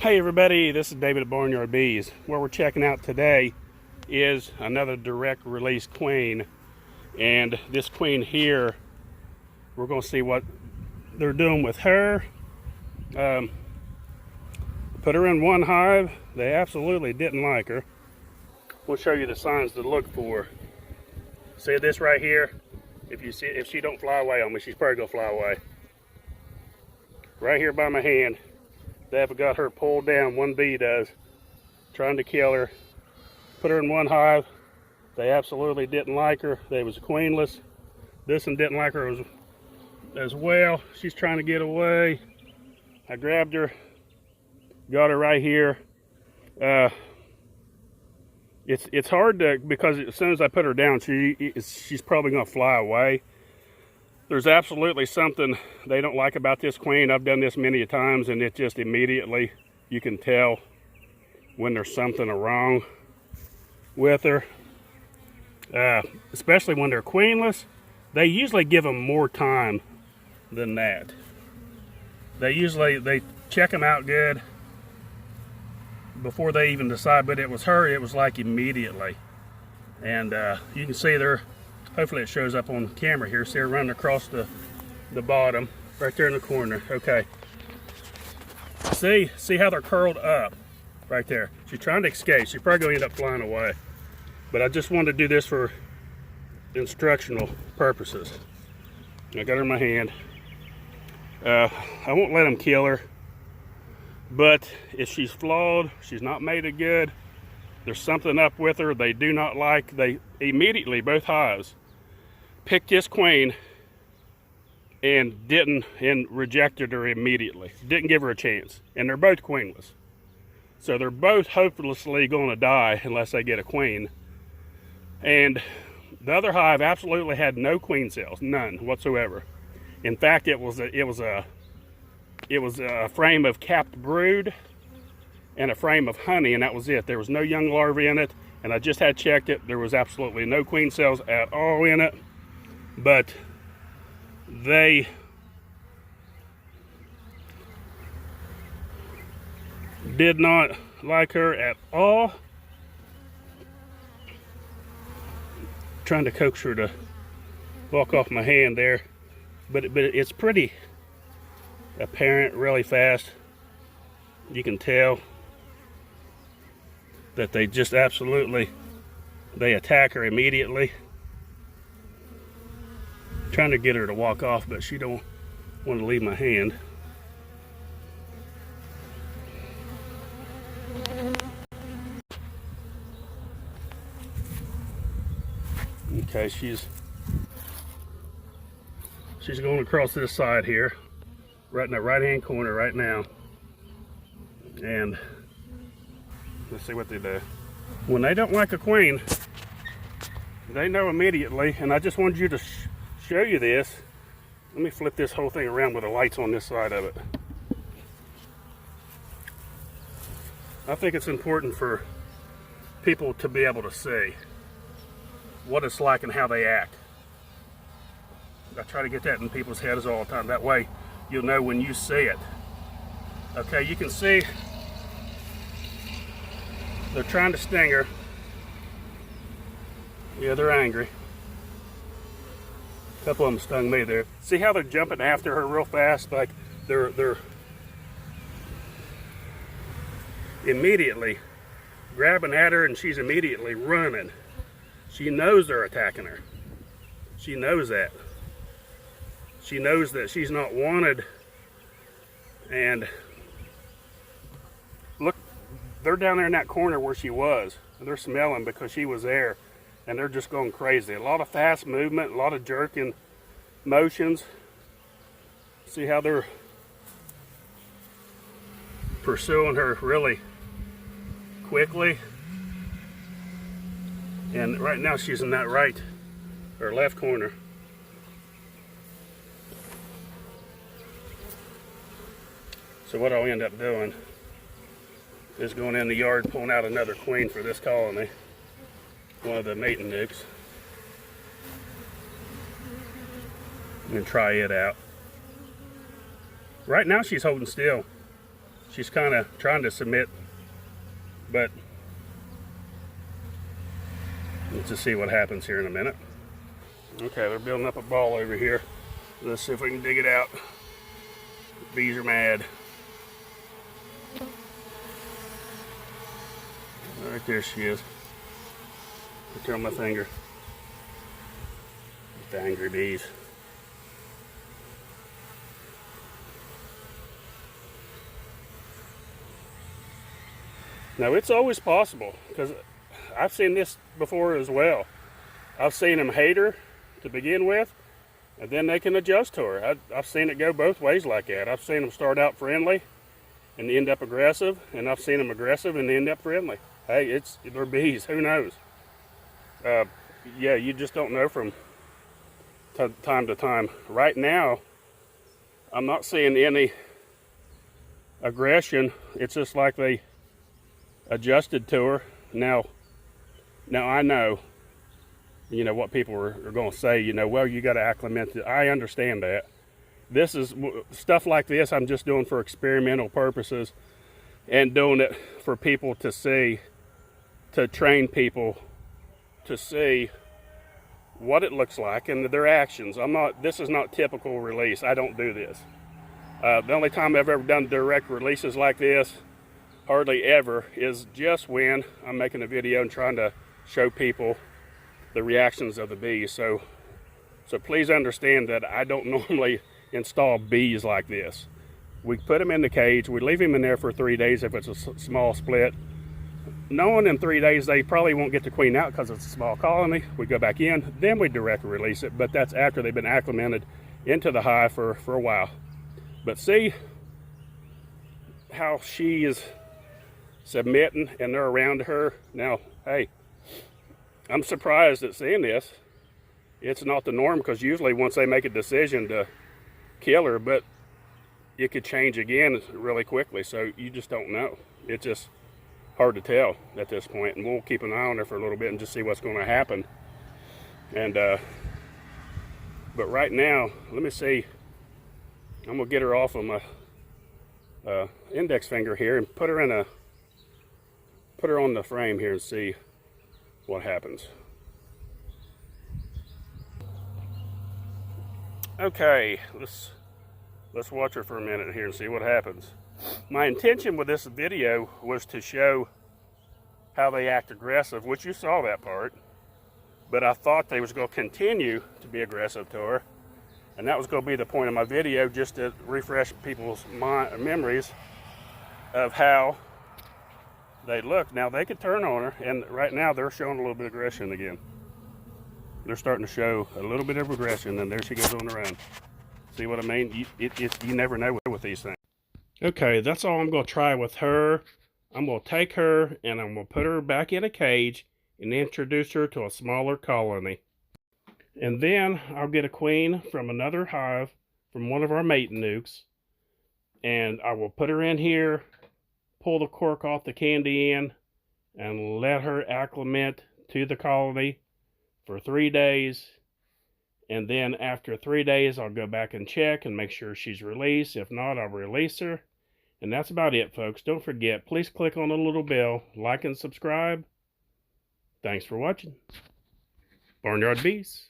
Hey everybody, this is David at Barnyard Bees. What we're checking out today is another direct release queen. And this queen here, we're going to see what they're doing with her. Put her in one hive. They absolutely didn't like her. We'll show you the signs to look for. See this right here? If she don't fly away on me, she's probably going to fly away. Right here by my hand. They've got her pulled down, one bee does, trying to kill her. Put her in one hive. They absolutely didn't like her. They was queenless. This one didn't like her as well. She's trying to get away. I grabbed her, got her right here. It's hard to, because as soon as I put her down, she's probably gonna fly away. There's absolutely something they don't like about this queen. I've done this many times, and it just immediately, you can tell when there's something wrong with her. Especially when they're queenless. They usually give them more time than that. They check them out good before they even decide, but it was her, it was like immediately. And you can see there, hopefully it shows up on camera here. See her running across the bottom, right there in the corner. Okay. See how they're curled up right there. She's trying to escape. She's probably going to end up flying away. But I just wanted to do this for instructional purposes. I got her in my hand. I won't let them kill her. But if she's flawed, she's not mated good, there's something up with her they do not like, they immediately, both hives, picked this queen and rejected her immediately. Didn't give her a chance. And they're both queenless. So they're both hopelessly going to die unless they get a queen. And the other hive absolutely had no queen cells, none whatsoever. In fact, it was a frame of capped brood and a frame of honey, and that was it. There was no young larvae in it, and I just had checked it. There was absolutely no queen cells at all in it. But they did not like her at all. Trying to coax her to walk off my hand there, but it's pretty apparent really fast. You can tell that they just absolutely, they attack her immediately. Trying to get her to walk off, but she don't want to leave my hand. Okay, she's going across this side here, right in the right hand corner right now. And let's see what they do. When they don't like a queen, they know immediately. And I just wanted you to show you this. Let me flip this whole thing around with the lights on this side of it. I think it's important for people to be able to see what it's like and how they act. I try to get that in people's heads all the time. That way you'll know when you see it. Okay, you can see they're trying to sting her. Yeah, they're angry. A couple of them stung me there. See how they're jumping after her real fast? Like they're immediately grabbing at her, and she's immediately running. She knows they're attacking her. She knows that. She knows that she's not wanted. And look, they're down there in that corner where she was. They're smelling because she was there. And they're just going crazy. A lot of fast movement, a lot of jerking motions. See how they're pursuing her really quickly. And right now she's in that right or left corner. So what I'll end up doing is going in the yard, pulling out another queen for this colony, one of the mating nucs, and try it out. Right now she's holding still. She's kind of trying to submit, but let's just see what happens here in a minute. Okay, they're building up a ball over here. Let's see if we can dig it out. Bees are mad. Right there she is. Look on my finger. The angry bees. Now it's always possible, because I've seen this before as well. I've seen them hate her to begin with, and then they can adjust to her. I've seen it go both ways like that. I've seen them start out friendly and end up aggressive, and I've seen them aggressive and end up friendly. Hey, they're bees. Who knows? Yeah, you just don't know from time to time. Right now, I'm not seeing any aggression. It's just like they adjusted to her. Now I know, you know, what people are going to say, you know, well, you got to acclimate to. I understand that. This is stuff like this I'm just doing for experimental purposes and doing it for people to see, to train people to see what it looks like and their actions. This is not typical release. I don't do this. The only time I've ever done direct releases like this, hardly ever, is just when I'm making a video and trying to show people the reactions of the bees. So please understand that I don't normally install bees like this. We put them in the cage, we leave them in there for 3 days if it's a small split. Knowing in 3 days they probably won't get the queen out because it's a small colony, we go back in, then we direct release it, but that's after they've been acclimated into the hive for a while. But see how she is submitting and they're around her. Now, hey, I'm surprised at seeing this. It's not the norm, because usually once they make a decision to kill her, but it could change again really quickly, so you just don't know. It's just hard to tell at this point, and we'll keep an eye on her for a little bit and just see what's going to happen. And but right now, let me see. I'm gonna get her off of my index finger here and put her on the frame here and see what happens. Okay, let's watch her for a minute here and see what happens. My intention with this video was to show how they act aggressive, which you saw that part, but I thought they was going to continue to be aggressive to her, and that was going to be the point of my video, just to refresh people's memories of how they look. Now they could turn on her, and right now they're showing a little bit of aggression again. They're starting to show a little bit of aggression, and there she goes on her own. See what I mean? You never know with these things. Okay, that's all I'm going to try with her. I'm going to take her and I'm going to put her back in a cage and introduce her to a smaller colony. And then I'll get a queen from another hive, from one of our mating nucs, and I will put her in here, pull the cork off the candy in, and let her acclimate to the colony for 3 days. And then after 3 days, I'll go back and check and make sure she's released. If not, I'll release her. And that's about it, folks. Don't forget, please click on the little bell, like and subscribe. Thanks for watching. Barnyard Bees.